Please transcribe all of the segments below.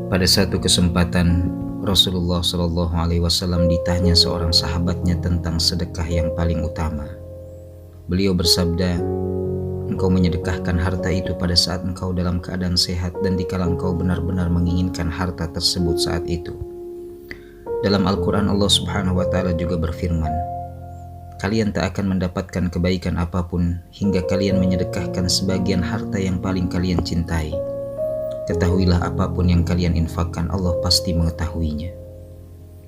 Pada satu kesempatan, Rasulullah Shallallahu Alaihi Wasallam ditanya seorang sahabatnya tentang sedekah yang paling utama. Beliau bersabda, "Engkau menyedekahkan harta itu pada saat engkau dalam keadaan sehat dan dikala engkau benar-benar menginginkan harta tersebut saat itu." Dalam Al-Quran Allah Subhanahu wa Ta'ala juga berfirman, "Kalian tak akan mendapatkan kebaikan apapun hingga kalian menyedekahkan sebagian harta yang paling kalian cintai. Ketahuilah apapun yang kalian infakkan, Allah pasti mengetahuinya."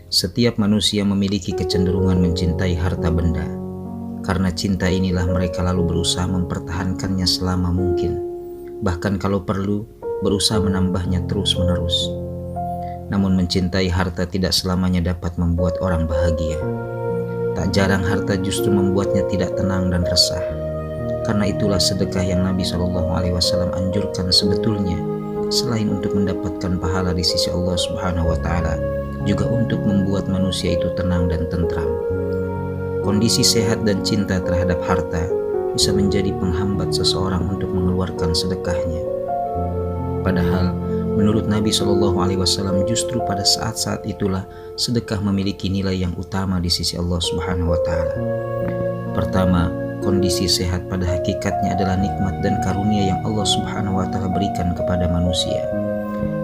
Setiap manusia memiliki kecenderungan mencintai harta benda. Karena cinta inilah mereka lalu berusaha mempertahankannya selama mungkin. Bahkan kalau perlu, berusaha menambahnya terus-menerus. Namun mencintai harta tidak selamanya dapat membuat orang bahagia. Tak jarang harta justru membuatnya tidak tenang dan resah. Karena itulah sedekah yang Nabi SAW anjurkan sebetulnya, selain untuk mendapatkan pahala di sisi Allah Subhanahu wa Ta'ala, juga untuk membuat manusia itu tenang dan tentram. Kondisi sehat dan cinta terhadap harta bisa menjadi penghambat seseorang untuk mengeluarkan sedekahnya. Padahal menurut Nabi SAW justru pada saat-saat itulah sedekah memiliki nilai yang utama di sisi Allah Subhanahu wa Ta'ala. Pertama, kondisi sehat pada hakikatnya adalah nikmat dan karunia yang Allah Subhanahu wa Ta'ala berikan kepada manusia.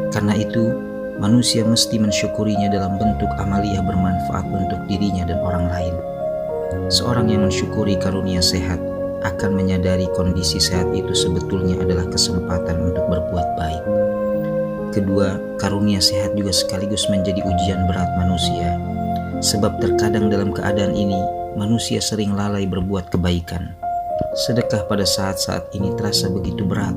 Karena itu, manusia mesti mensyukurinya dalam bentuk amaliyah bermanfaat untuk dirinya dan orang lain. Seorang yang mensyukuri karunia sehat akan menyadari kondisi sehat itu sebetulnya adalah kesempatan untuk berbuat baik. Kedua, karunia sehat juga sekaligus menjadi ujian berat manusia. Sebab terkadang dalam keadaan ini, manusia sering lalai berbuat kebaikan. Sedekah pada saat-saat ini terasa begitu berat.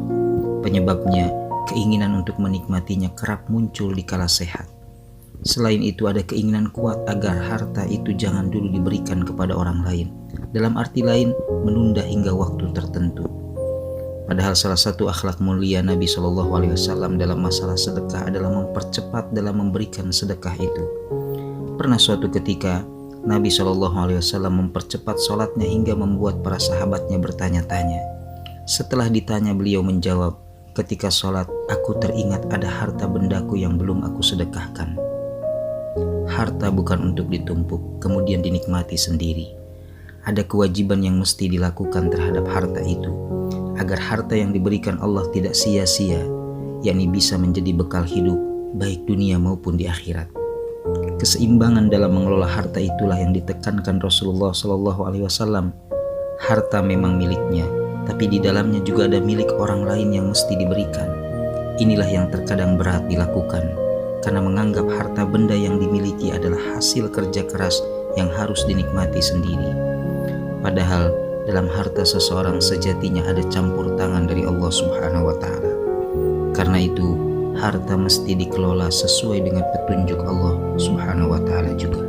Penyebabnya, keinginan untuk menikmatinya kerap muncul di kala sehat. Selain itu ada keinginan kuat agar harta itu jangan dulu diberikan kepada orang lain. Dalam arti lain, menunda hingga waktu tertentu. Padahal salah satu akhlak mulia Nabi SAW dalam masalah sedekah adalah mempercepat dalam memberikan sedekah itu. Pernah suatu ketika, Nabi SAW mempercepat sholatnya hingga membuat para sahabatnya bertanya-tanya. Setelah ditanya, beliau menjawab, "Ketika sholat, aku teringat ada harta bendaku yang belum aku sedekahkan." Harta bukan untuk ditumpuk, kemudian dinikmati sendiri. Ada kewajiban yang mesti dilakukan terhadap harta itu, agar harta yang diberikan Allah tidak sia-sia, yakni bisa menjadi bekal hidup, baik dunia maupun di akhirat. Keseimbangan dalam mengelola harta itulah yang ditekankan Rasulullah SAW. Harta memang miliknya, tapi di dalamnya juga ada milik orang lain yang mesti diberikan. Inilah yang terkadang berat dilakukan, karena menganggap harta benda yang dimiliki adalah hasil kerja keras yang harus dinikmati sendiri. Padahal dalam harta seseorang sejatinya ada campur tangan dari Allah Subhanahu wa Ta'ala. Karena itu, harta mesti dikelola sesuai dengan petunjuk Allah Subhanahu wa Ta'ala juga.